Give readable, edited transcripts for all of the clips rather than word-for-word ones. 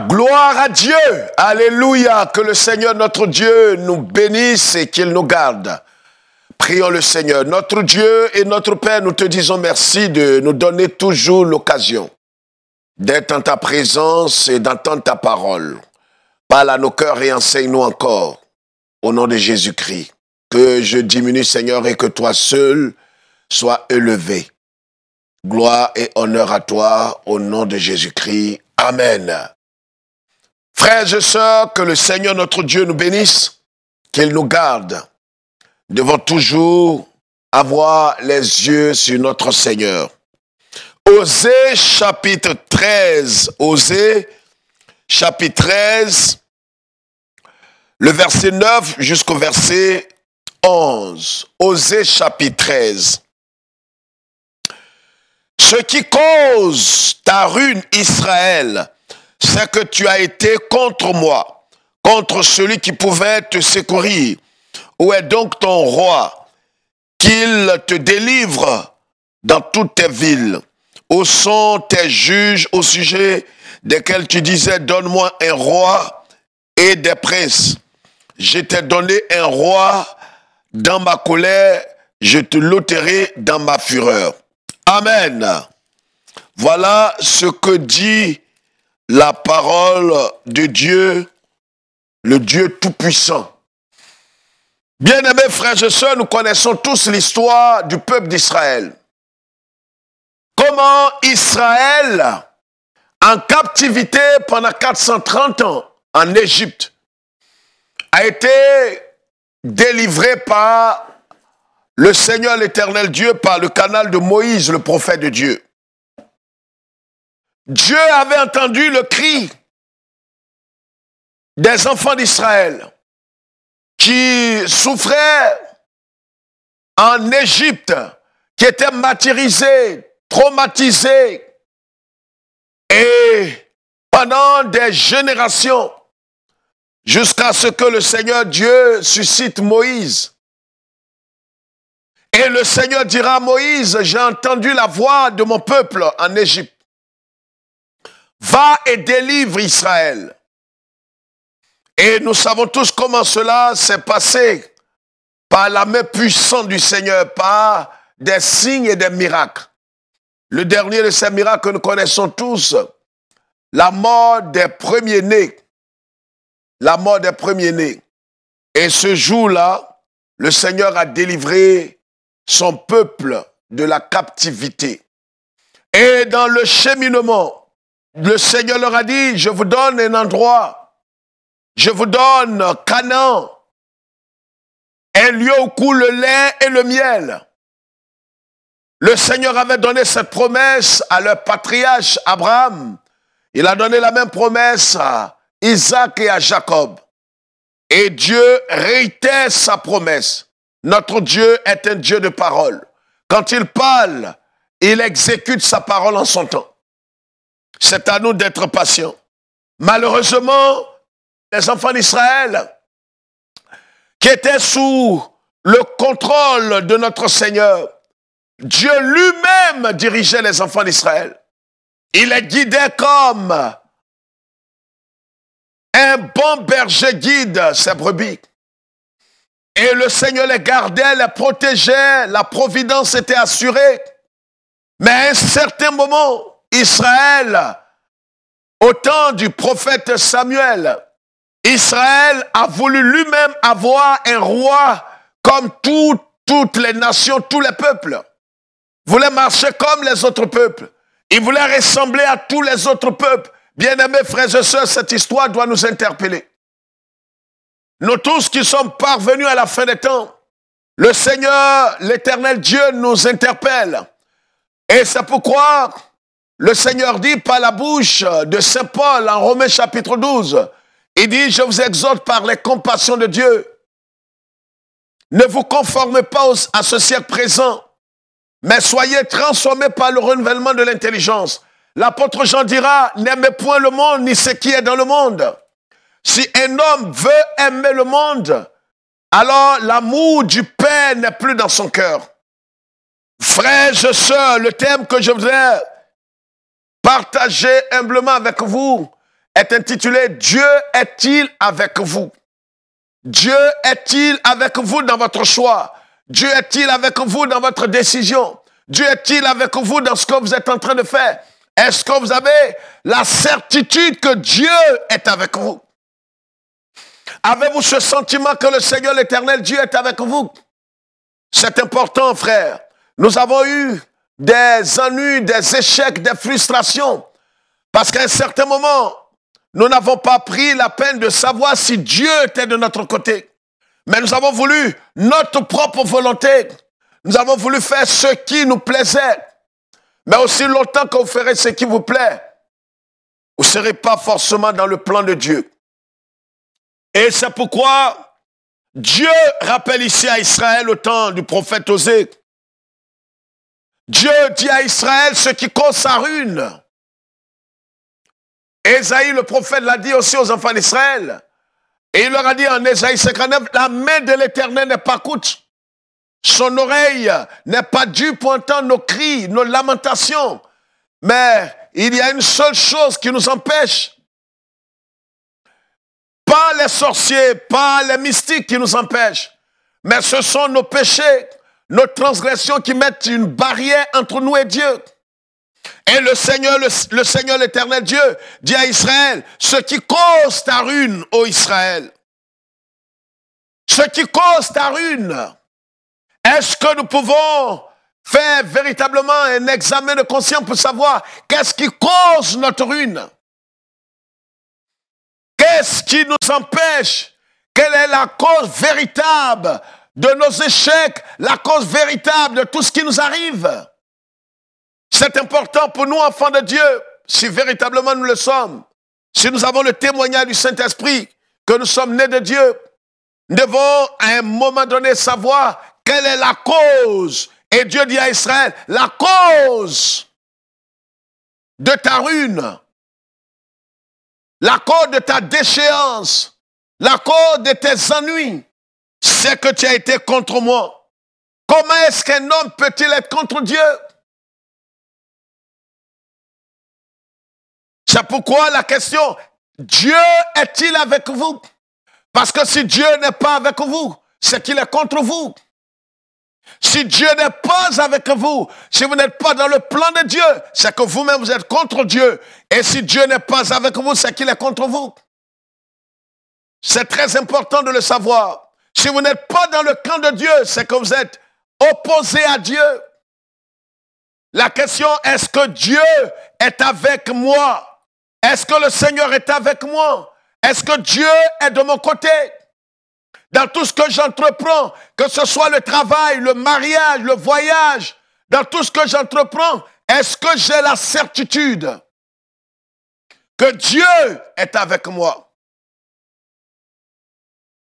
Gloire à Dieu. Alléluia. Que le Seigneur notre Dieu nous bénisse et qu'il nous garde. Prions le Seigneur. Notre Dieu et notre Père, nous te disons merci de nous donner toujours l'occasion d'être en ta présence et d'entendre ta parole. Parle à nos cœurs et enseigne-nous encore. Au nom de Jésus-Christ. Que je diminue, Seigneur, et que toi seul sois élevé. Gloire et honneur à toi, au nom de Jésus-Christ. Amen. Frères et sœurs, que le Seigneur notre Dieu nous bénisse, qu'il nous garde. Devons toujours avoir les yeux sur notre Seigneur. Osée chapitre 13, Osée chapitre 13, le verset 9 jusqu'au verset 11. Osée chapitre 13. Ce qui cause ta ruine, Israël, c'est que tu as été contre moi, contre celui qui pouvait te secourir. Où est donc ton roi, qu'il te délivre dans toutes tes villes? Où sont tes juges au sujet desquels tu disais, donne-moi un roi et des princes? Je t'ai donné un roi dans ma colère, je te l'ôterai dans ma fureur. Amen. Voilà ce que dit la parole de Dieu, le Dieu tout-puissant. Bien-aimés frères et sœurs, nous connaissons tous l'histoire du peuple d'Israël. Comment Israël, en captivité pendant 430 ans en Égypte, a été délivré par le Seigneur l'Éternel Dieu, par le canal de Moïse, le prophète de Dieu. Dieu avait entendu le cri des enfants d'Israël qui souffraient en Égypte, qui étaient martyrisés, traumatisés. Et pendant des générations, jusqu'à ce que le Seigneur Dieu suscite Moïse. Et le Seigneur dira à Moïse, j'ai entendu la voix de mon peuple en Égypte. Va et délivre Israël. Et nous savons tous comment cela s'est passé par la main puissante du Seigneur, par des signes et des miracles. Le dernier de ces miracles que nous connaissons tous, la mort des premiers-nés. La mort des premiers-nés. Et ce jour-là, le Seigneur a délivré son peuple de la captivité. Et dans le cheminement, le Seigneur leur a dit, je vous donne un endroit, je vous donne Canaan, un lieu où coule le lait et le miel. Le Seigneur avait donné cette promesse à leur patriarche Abraham. Il a donné la même promesse à Isaac et à Jacob. Et Dieu réitère sa promesse. Notre Dieu est un Dieu de parole. Quand il parle, il exécute sa parole en son temps. C'est à nous d'être patients. Malheureusement, les enfants d'Israël, qui étaient sous le contrôle de notre Seigneur, Dieu lui-même dirigeait les enfants d'Israël. Il les guidait comme un bon berger guide ses brebis. Et le Seigneur les gardait, les protégeait, la providence était assurée. Mais à un certain moment, Israël, au temps du prophète Samuel, Israël a voulu lui-même avoir un roi comme toutes les nations, tous les peuples. Il voulait marcher comme les autres peuples. Il voulait ressembler à tous les autres peuples. Bien-aimés frères et sœurs, cette histoire doit nous interpeller. Nous tous qui sommes parvenus à la fin des temps, le Seigneur, l'Éternel Dieu nous interpelle. Et c'est pourquoi le Seigneur dit par la bouche de Saint Paul en Romains chapitre 12, il dit, je vous exhorte par les compassions de Dieu, ne vous conformez pas à ce siècle présent, mais soyez transformés par le renouvellement de l'intelligence. L'apôtre Jean dira, n'aimez point le monde ni ce qui est dans le monde. Si un homme veut aimer le monde, alors l'amour du Père n'est plus dans son cœur. Frères et sœurs, le thème que je voudrais partager humblement avec vous est intitulé « Dieu est-il avec vous ?» Dieu est-il avec vous dans votre choix? Dieu est-il avec vous dans votre décision? Dieu est-il avec vous dans ce que vous êtes en train de faire? Est-ce que vous avez la certitude que Dieu est avec vous? Avez-vous ce sentiment que le Seigneur l'Éternel, Dieu est avec vous? C'est important, frère. Nous avons eu des ennuis, des échecs, des frustrations. Parce qu'à un certain moment, nous n'avons pas pris la peine de savoir si Dieu était de notre côté. Mais nous avons voulu notre propre volonté. Nous avons voulu faire ce qui nous plaisait. Mais aussi longtemps que vous ferez ce qui vous plaît, vous ne serez pas forcément dans le plan de Dieu. Et c'est pourquoi Dieu rappelle ici à Israël au temps du prophète Osée. Dieu dit à Israël ce qui cause sa ruine. Ésaïe, le prophète, l'a dit aussi aux enfants d'Israël. Et il leur a dit en Ésaïe 59, la main de l'Éternel n'est pas courte. Son oreille n'est pas due pour entendre nos cris, nos lamentations. Mais il y a une seule chose qui nous empêche. Pas les sorciers, pas les mystiques qui nous empêchent. Mais ce sont nos péchés, nos transgressions qui mettent une barrière entre nous et Dieu. Et le Seigneur l'Éternel Dieu dit à Israël, ce qui cause ta ruine, ô Israël, ce qui cause ta ruine, est-ce que nous pouvons faire véritablement un examen de conscience pour savoir qu'est-ce qui cause notre ruine? Qu'est-ce qui nous empêche? Quelle est la cause véritable de nos échecs, la cause véritable de tout ce qui nous arrive? C'est important pour nous, enfants de Dieu, si véritablement nous le sommes, si nous avons le témoignage du Saint-Esprit, que nous sommes nés de Dieu, nous devons à un moment donné savoir quelle est la cause. Et Dieu dit à Israël, la cause de ta ruine, la cause de ta déchéance, la cause de tes ennuis, c'est que tu as été contre moi. Comment est-ce qu'un homme peut-il être contre Dieu? C'est pourquoi la question, Dieu est-il avec vous? Parce que si Dieu n'est pas avec vous, c'est qu'il est contre vous. Si Dieu n'est pas avec vous, si vous n'êtes pas dans le plan de Dieu, c'est que vous-même vous êtes contre Dieu. Et si Dieu n'est pas avec vous, c'est qu'il est contre vous. C'est très important de le savoir. Si vous n'êtes pas dans le camp de Dieu, c'est que vous êtes opposé à Dieu. La question, est-ce que Dieu est avec moi? Est-ce que le Seigneur est avec moi? Est-ce que Dieu est de mon côté? Dans tout ce que j'entreprends, que ce soit le travail, le mariage, le voyage, dans tout ce que j'entreprends, est-ce que j'ai la certitude que Dieu est avec moi?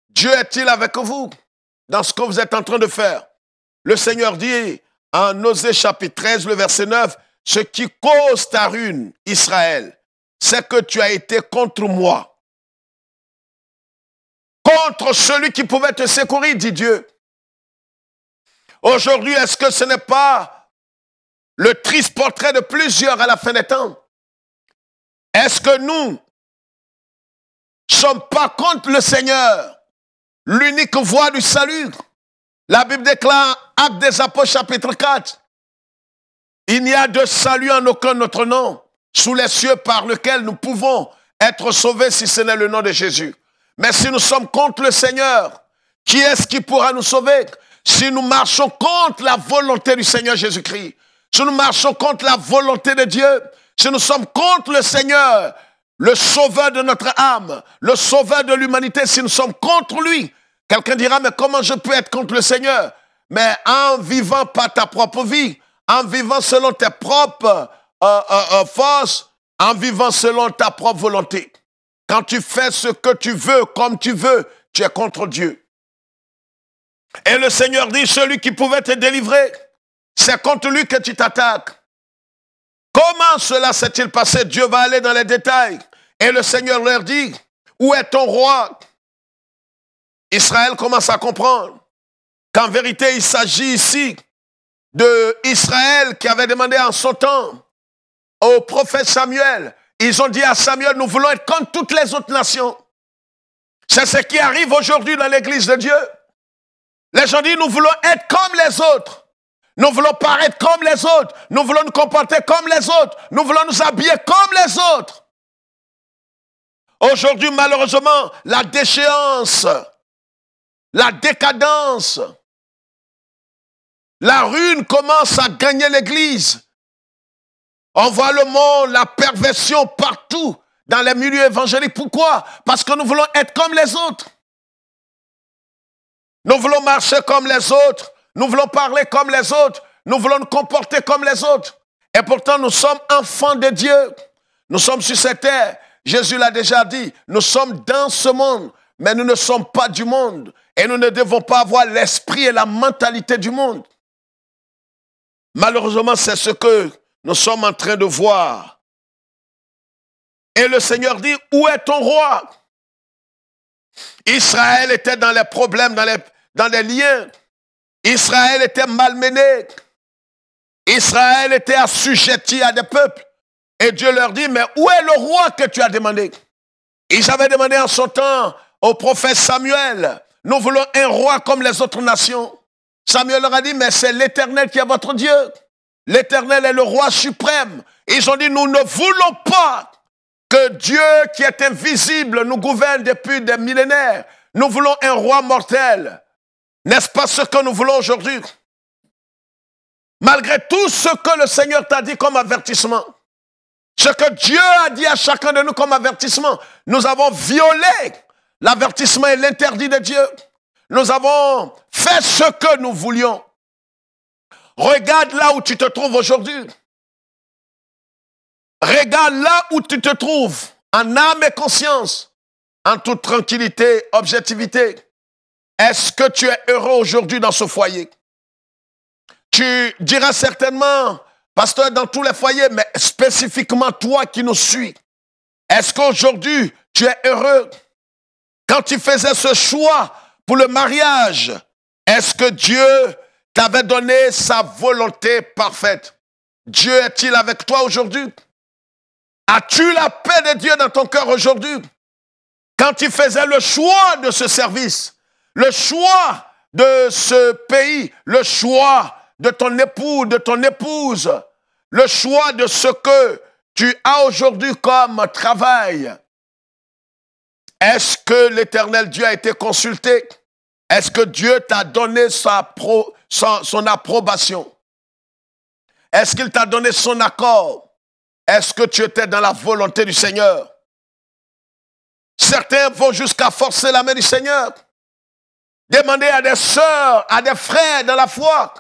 Dieu est-il avec vous dans ce que vous êtes en train de faire? Le Seigneur dit en Osée chapitre 13, le verset 9, « Ce qui cause ta ruine, Israël, c'est que tu as été contre moi. » Contre celui qui pouvait te secourir, dit Dieu. Aujourd'hui, est-ce que ce n'est pas le triste portrait de plusieurs à la fin des temps? Est-ce que nous ne sommes pas contre le Seigneur, l'unique voie du salut? La Bible déclare, Actes des Apôtres, chapitre 4, « Il n'y a de salut en aucun autre nom, sous les cieux par lequel nous pouvons être sauvés si ce n'est le nom de Jésus. » Mais si nous sommes contre le Seigneur, qui est-ce qui pourra nous sauver? Si nous marchons contre la volonté du Seigneur Jésus-Christ, si nous marchons contre la volonté de Dieu, si nous sommes contre le Seigneur, le sauveur de notre âme, le sauveur de l'humanité, si nous sommes contre lui, quelqu'un dira, mais comment je peux être contre le Seigneur? Mais en vivant pas ta propre vie, en vivant selon tes propres forces, en vivant selon ta propre volonté. Quand tu fais ce que tu veux, comme tu veux, tu es contre Dieu. Et le Seigneur dit, celui qui pouvait te délivrer, c'est contre lui que tu t'attaques. Comment cela s'est-il passé? Dieu va aller dans les détails. Et le Seigneur leur dit, où est ton roi? Israël commence à comprendre qu'en vérité, il s'agit ici de Israël qui avait demandé en son temps au prophète Samuel. ils ont dit à Samuel, nous voulons être comme toutes les autres nations. C'est ce qui arrive aujourd'hui dans l'église de Dieu. Les gens disent, nous voulons être comme les autres. Nous voulons paraître comme les autres. Nous voulons nous comporter comme les autres. Nous voulons nous habiller comme les autres. Aujourd'hui, malheureusement, la déchéance, la décadence, la ruine commence à gagner l'église. On voit le monde, la perversion partout dans les milieux évangéliques. Pourquoi? Parce que nous voulons être comme les autres. Nous voulons marcher comme les autres. Nous voulons parler comme les autres. Nous voulons nous comporter comme les autres. Et pourtant, nous sommes enfants de Dieu. Nous sommes sur cette terre. Jésus l'a déjà dit. Nous sommes dans ce monde, mais nous ne sommes pas du monde. Et nous ne devons pas avoir l'esprit et la mentalité du monde. Malheureusement, c'est ce que nous sommes en train de voir. Et le Seigneur dit, où est ton roi? Israël était dans les problèmes, dans les liens. Israël était malmené. Israël était assujetti à des peuples. Et Dieu leur dit, mais où est le roi que tu as demandé? Ils avaient demandé en son temps au prophète Samuel, nous voulons un roi comme les autres nations. Samuel leur a dit, mais c'est l'Éternel qui est votre Dieu. L'Éternel est le roi suprême. Ils ont dit, nous ne voulons pas que Dieu qui est invisible nous gouverne depuis des millénaires. Nous voulons un roi mortel. N'est-ce pas ce que nous voulons aujourd'hui? Malgré tout ce que le Seigneur t'a dit comme avertissement, ce que Dieu a dit à chacun de nous comme avertissement, nous avons violé l'avertissement et l'interdit de Dieu. Nous avons fait ce que nous voulions. Regarde là où tu te trouves aujourd'hui. Regarde là où tu te trouves, en âme et conscience, en toute tranquillité, objectivité. Est-ce que tu es heureux aujourd'hui dans ce foyer? Tu diras certainement, pasteur, dans tous les foyers, mais spécifiquement toi qui nous suis. Est-ce qu'aujourd'hui, tu es heureux? Quand tu faisais ce choix pour le mariage, est-ce que Dieu t'avait donné sa volonté parfaite? Dieu est-il avec toi aujourd'hui? As-tu la paix de Dieu dans ton cœur aujourd'hui? Quand tu faisais le choix de ce service, le choix de ce pays, le choix de ton époux, de ton épouse, le choix de ce que tu as aujourd'hui comme travail, est-ce que l'Éternel Dieu a été consulté? Est-ce que Dieu t'a donné son approbation? Est-ce qu'il t'a donné son accord? Est-ce que tu étais dans la volonté du Seigneur? Certains vont jusqu'à forcer la main du Seigneur. Demander à des sœurs, à des frères dans la foi.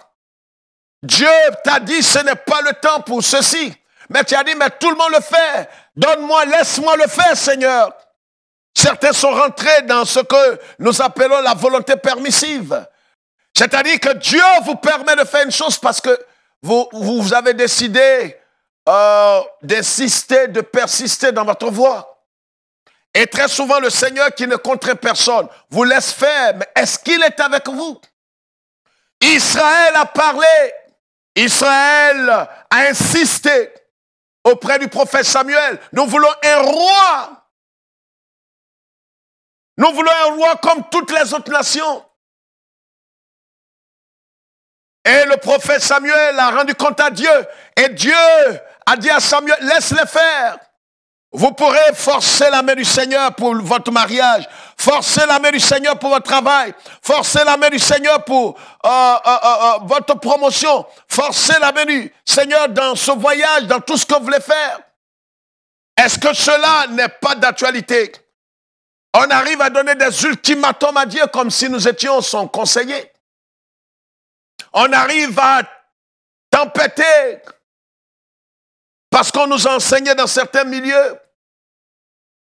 Dieu t'a dit, ce n'est pas le temps pour ceci. Mais tu as dit, mais tout le monde le fait. Donne-moi, laisse-moi le faire, Seigneur. Certains sont rentrés dans ce que nous appelons la volonté permissive. C'est-à-dire que Dieu vous permet de faire une chose parce que vous avez décidé d'insister, de persister dans votre voie. Et très souvent, le Seigneur qui ne contraint personne vous laisse faire, mais est-ce qu'il est avec vous? Israël a parlé, Israël a insisté auprès du prophète Samuel. Nous voulons un roi. Nous voulons un roi comme toutes les autres nations. Et le prophète Samuel a rendu compte à Dieu. Et Dieu a dit à Samuel, laisse-les faire. Vous pourrez forcer la main du Seigneur pour votre mariage, forcer la main du Seigneur pour votre travail, forcer la main du Seigneur pour votre promotion, forcer la main du Seigneur dans ce voyage, dans tout ce que vous voulez faire. Est-ce que cela n'est pas d'actualité? On arrive à donner des ultimatums à Dieu comme si nous étions son conseiller. On arrive à tempêter parce qu'on nous a enseigné dans certains milieux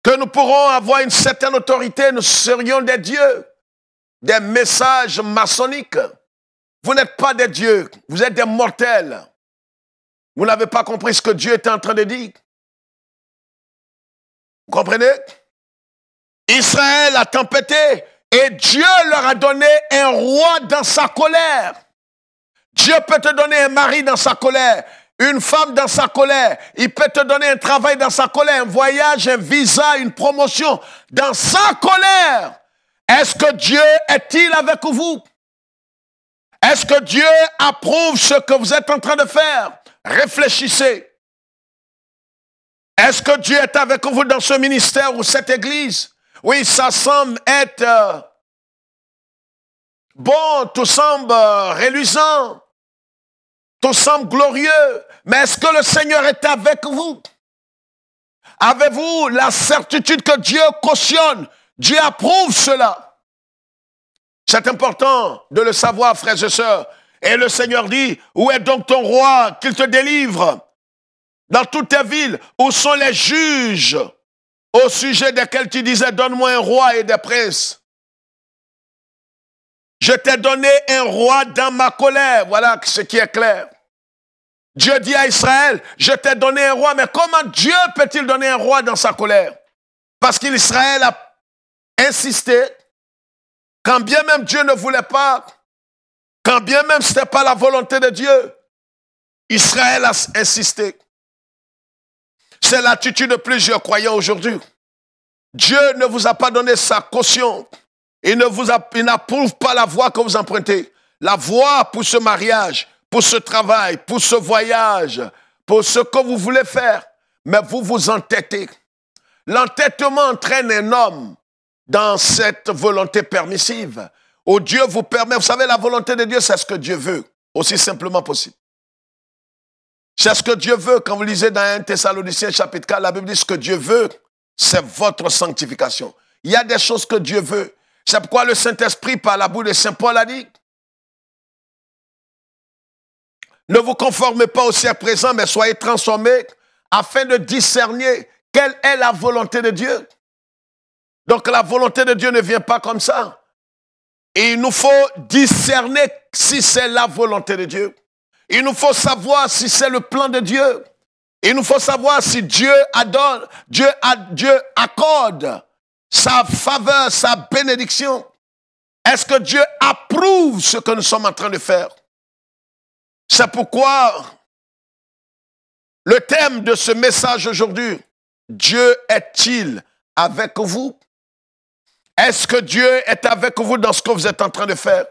que nous pourrons avoir une certaine autorité, nous serions des dieux, des messages maçonniques. Vous n'êtes pas des dieux, vous êtes des mortels. Vous n'avez pas compris ce que Dieu était en train de dire. Vous comprenez? Israël a tempêté et Dieu leur a donné un roi dans sa colère. Dieu peut te donner un mari dans sa colère, Une femme dans sa colère. Il peut te donner un travail dans sa colère, un voyage, un visa, une promotion dans sa colère. Est-ce que Dieu est-il avec vous? Est-ce que Dieu approuve ce que vous êtes en train de faire? Réfléchissez. Est-ce que Dieu est avec vous dans ce ministère ou cette église? Oui, ça semble être bon, tout semble reluisant, tout semble glorieux. Mais est-ce que le Seigneur est avec vous? Avez-vous la certitude que Dieu cautionne? Dieu approuve cela. C'est important de le savoir, frères et sœurs. Et le Seigneur dit, où est donc ton roi qu'il te délivre? Dans toutes tes villes, où sont les juges au sujet desquels tu disais, donne-moi un roi et des princes? Je t'ai donné un roi dans ma colère. Voilà ce qui est clair. Dieu dit à Israël, je t'ai donné un roi, mais comment Dieu peut-il donner un roi dans sa colère? Parce qu'Israël a insisté, quand bien même Dieu ne voulait pas, quand bien même ce n'était pas la volonté de Dieu, Israël a insisté. C'est l'attitude de plusieurs croyants aujourd'hui. Dieu ne vous a pas donné sa caution. Il n'approuve pas la voie que vous empruntez. La voie pour ce mariage, pour ce travail, pour ce voyage, pour ce que vous voulez faire. Mais vous vous entêtez. L'entêtement entraîne un homme dans cette volonté permissive, où Dieu vous permet, vous savez, la volonté de Dieu, c'est ce que Dieu veut, aussi simplement possible. C'est ce que Dieu veut. Quand vous lisez dans 1 Thessaloniciens chapitre 4, la Bible dit ce que Dieu veut, c'est votre sanctification. Il y a des choses que Dieu veut. C'est pourquoi le Saint-Esprit, par la bouche de Saint Paul, a dit, ne vous conformez pas au siècle présent, mais soyez transformés afin de discerner quelle est la volonté de Dieu. Donc la volonté de Dieu ne vient pas comme ça. Et il nous faut discerner si c'est la volonté de Dieu. Il nous faut savoir si c'est le plan de Dieu. Il nous faut savoir si Dieu adore, Dieu accorde sa faveur, sa bénédiction. Est-ce que Dieu approuve ce que nous sommes en train de faire? C'est pourquoi le thème de ce message aujourd'hui, Dieu est-il avec vous? Est-ce que Dieu est avec vous dans ce que vous êtes en train de faire?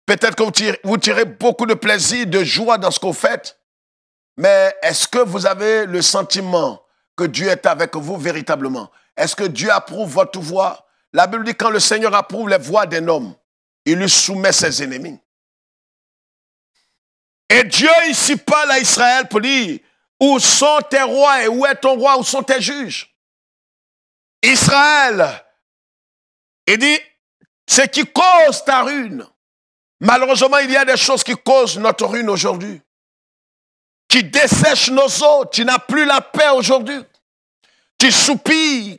Peut-être que vous tirez beaucoup de plaisir, de joie dans ce que vous faites, mais est-ce que vous avez le sentiment que Dieu est avec vous véritablement? Est-ce que Dieu approuve votre voie? La Bible dit quand le Seigneur approuve les voies d'un homme, il lui soumet ses ennemis. Et Dieu ici parle à Israël pour dire, où sont tes rois et où est ton roi, où sont tes juges? Israël, il dit, ce qui cause ta ruine. Malheureusement, il y a des choses qui causent notre ruine aujourd'hui, qui dessèchent nos eaux. Tu n'as plus la paix aujourd'hui. Tu soupires.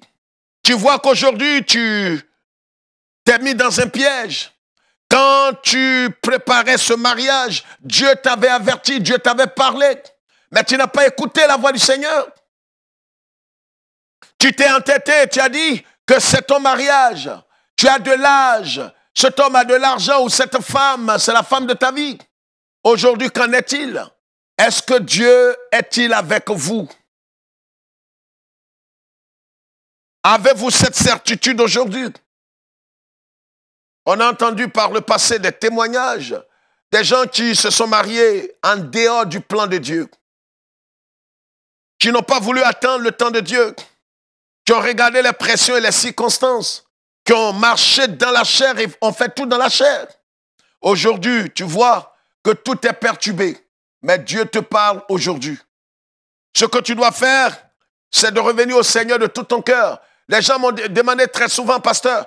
Tu vois qu'aujourd'hui, tu t'es mis dans un piège. Quand tu préparais ce mariage, Dieu t'avait averti, Dieu t'avait parlé, mais tu n'as pas écouté la voix du Seigneur. Tu t'es entêté, tu as dit que c'est ton mariage. Tu as de l'âge. Cet homme a de l'argent ou cette femme, c'est la femme de ta vie. Aujourd'hui, qu'en est-il? Est-ce que Dieu est-il avec vous? Avez-vous cette certitude aujourd'hui? On a entendu par le passé des témoignages des gens qui se sont mariés en dehors du plan de Dieu, qui n'ont pas voulu attendre le temps de Dieu, qui ont regardé les pressions et les circonstances, qui ont marché dans la chair et ont fait tout dans la chair. Aujourd'hui, tu vois que tout est perturbé, mais Dieu te parle aujourd'hui. Ce que tu dois faire, c'est de revenir au Seigneur de tout ton cœur. Les gens m'ont demandé très souvent, pasteur,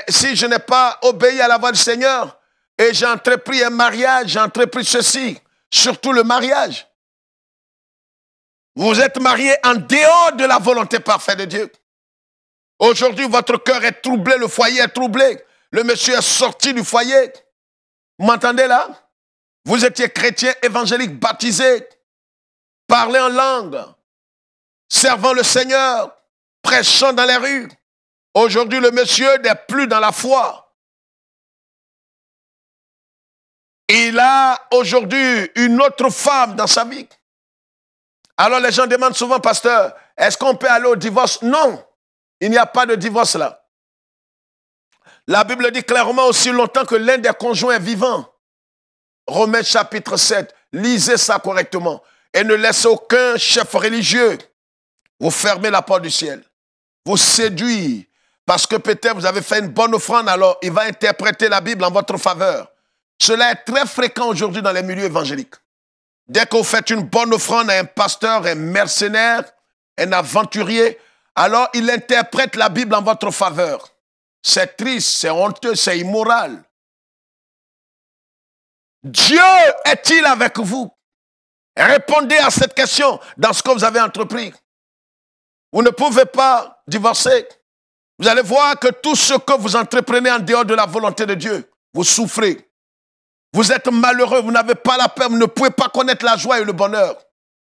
si je n'ai pas obéi à la voix du Seigneur et j'ai entrepris un mariage, j'ai entrepris ceci, surtout le mariage. Vous êtes mariés en dehors de la volonté parfaite de Dieu. Aujourd'hui, votre cœur est troublé, le foyer est troublé. Le monsieur est sorti du foyer. Vous m'entendez là? Vous étiez chrétien évangélique baptisé, parlez en langue, servant le Seigneur, prêchant dans les rues. Aujourd'hui, le monsieur n'est plus dans la foi. Il a aujourd'hui une autre femme dans sa vie. Alors les gens demandent souvent, pasteur, est-ce qu'on peut aller au divorce? Non, il n'y a pas de divorce là. La Bible dit clairement aussi longtemps que l'un des conjoints est vivant. Romains chapitre 7, lisez ça correctement. Et ne laissez aucun chef religieux vous fermer la porte du ciel, vous séduire, parce que peut-être vous avez fait une bonne offrande, alors il va interpréter la Bible en votre faveur. Cela est très fréquent aujourd'hui dans les milieux évangéliques. Dès que vous faites une bonne offrande à un pasteur, un mercenaire, un aventurier, alors il interprète la Bible en votre faveur. C'est triste, c'est honteux, c'est immoral. Dieu est-il avec vous? Répondez à cette question dans ce que vous avez entrepris. Vous ne pouvez pas divorcer. Vous allez voir que tout ce que vous entreprenez en dehors de la volonté de Dieu, vous souffrez. Vous êtes malheureux, vous n'avez pas la paix, vous ne pouvez pas connaître la joie et le bonheur.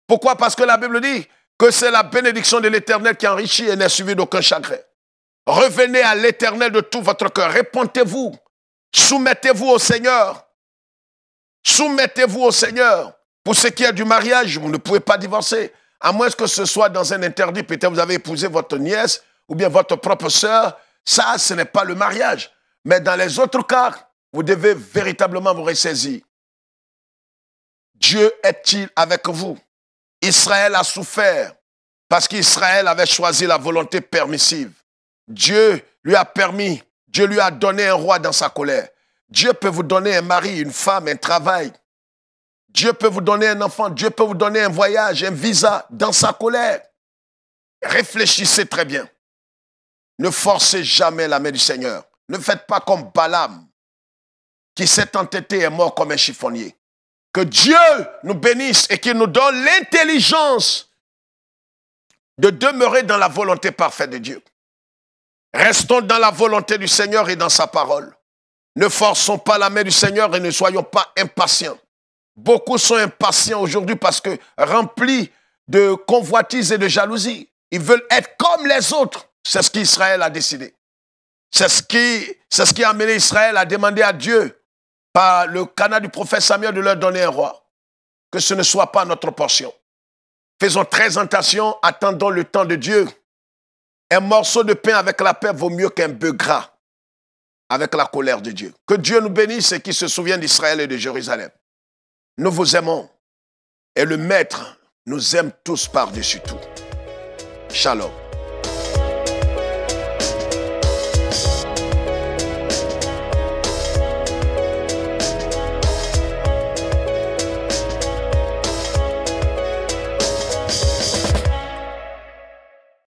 Pourquoi? Parce que la Bible dit que c'est la bénédiction de l'Éternel qui enrichit et n'est suivie d'aucun chagrin. Revenez à l'Éternel de tout votre cœur. Répentez-vous. Soumettez-vous au Seigneur. Soumettez-vous au Seigneur. Pour ce qui est du mariage, vous ne pouvez pas divorcer. À moins que ce soit dans un interdit. Peut-être vous avez épousé votre nièce ou bien votre propre sœur. Ça, ce n'est pas le mariage. Mais dans les autres cas, vous devez véritablement vous ressaisir. Dieu est-il avec vous? Israël a souffert parce qu'Israël avait choisi la volonté permissive. Dieu lui a permis, Dieu lui a donné un roi dans sa colère. Dieu peut vous donner un mari, une femme, un travail. Dieu peut vous donner un enfant, Dieu peut vous donner un voyage, un visa dans sa colère. Réfléchissez très bien. Ne forcez jamais la main du Seigneur. Ne faites pas comme Balaam, qui s'est entêté et est mort comme un chiffonnier. Que Dieu nous bénisse et qu'il nous donne l'intelligence de demeurer dans la volonté parfaite de Dieu. Restons dans la volonté du Seigneur et dans sa parole. Ne forçons pas la main du Seigneur et ne soyons pas impatients. Beaucoup sont impatients aujourd'hui parce que remplis de convoitise et de jalousie. Ils veulent être comme les autres. C'est ce qu'Israël a décidé. C'est ce qui a amené Israël à demander à Dieu, par le canal du prophète Samuel, de leur donner un roi. Que ce ne soit pas notre portion. Faisons très attention, attendons le temps de Dieu. Un morceau de pain avec la paix vaut mieux qu'un bœuf gras avec la colère de Dieu. Que Dieu nous bénisse et qu'il se souvienne d'Israël et de Jérusalem. Nous vous aimons et le Maître nous aime tous par-dessus tout. Shalom.